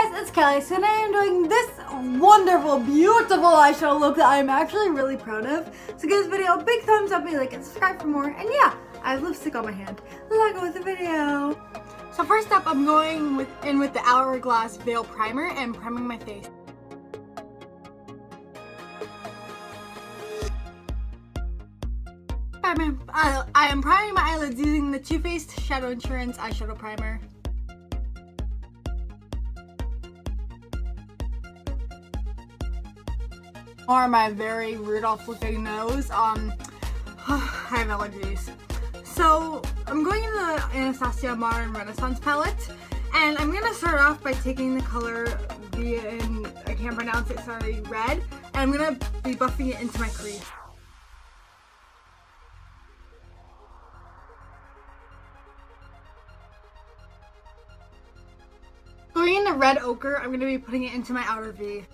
guys, it's Kelly. So today I'm doing this wonderful, beautiful eyeshadow look that I'm actually really proud of. So give this video a big thumbs up, like and subscribe for more. And yeah, I have lipstick on my hand. Let's go with the video. So first up, I'm going in with the Hourglass Veil Primer and priming my face. I am priming my eyelids using the Too Faced Shadow Insurance Eyeshadow Primer. Or my very Rudolph looking nose. I have allergies. So I'm going in the Anastasia Modern Renaissance palette, and I'm gonna start off by taking the color I can't pronounce it, sorry, red, and I'm gonna be buffing it into my crease. Going into red ochre, I'm gonna be putting it into my outer V.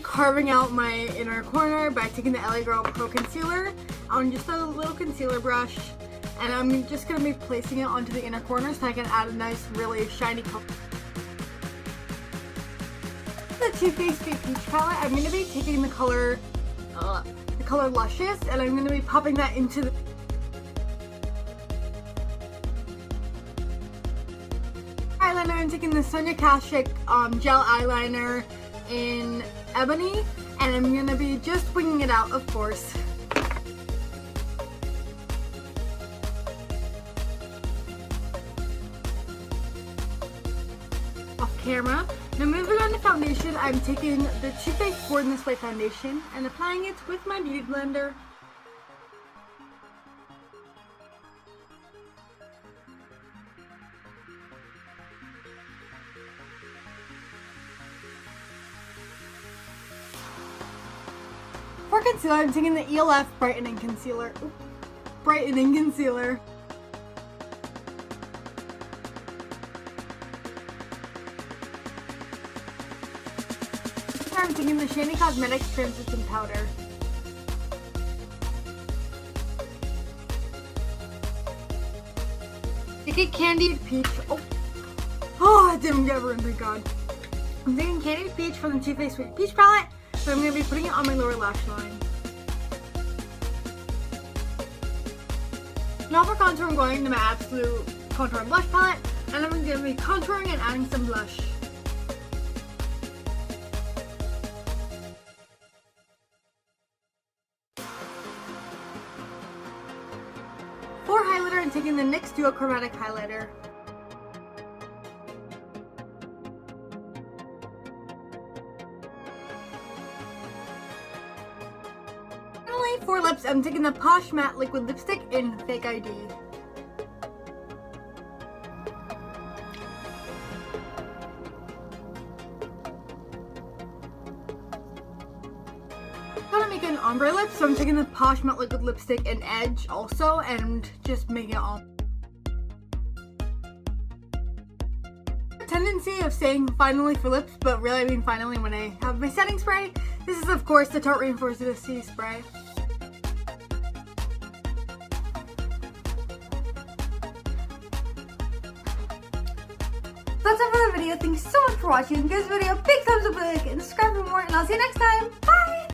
Carving out my inner corner by taking the LA Girl Pro Concealer on just a little concealer brush, and I'm just going to be placing it onto the inner corner so I can add a nice, really shiny color. The Too Faced Peach palette, I'm going to be taking the color Luscious, and I'm going to be popping that into the eyeliner. I'm taking the Sonia Kashuk gel eyeliner in Ebony, and I'm gonna be just winging it out, of course. Off camera. Now moving on to foundation, I'm taking the Too Faced Born This Way foundation and applying it with my beauty blender. For concealer, I'm taking the ELF Brightening Concealer. I'm taking the Shiny Cosmetics Translucent Powder. Taking Candied Peach. Oh, it didn't get ruined, thank God. I'm taking Candied Peach from the Too Faced Sweet Peach palette. So I'm going to be putting it on my lower lash line. Now for contour, I'm going to my Absolute Contour and Blush palette, and I'm going to be contouring and adding some blush. For highlighter, I'm taking the NYX Duo Chromatic Highlighter. For lips, I'm taking the Posh Matte Liquid Lipstick in Fake ID. I'm gonna make an ombre lip, so I'm taking the Posh Matte Liquid Lipstick in Edge also, and just making it all. Tendency of saying finally for lips, but really I mean finally when I have my setting spray. This is of course the Tarte Reinforced C spray. That's it for the video. Thanks so much for watching. Give this video a big thumbs up, like, and subscribe for more, and I'll see you next time. Bye!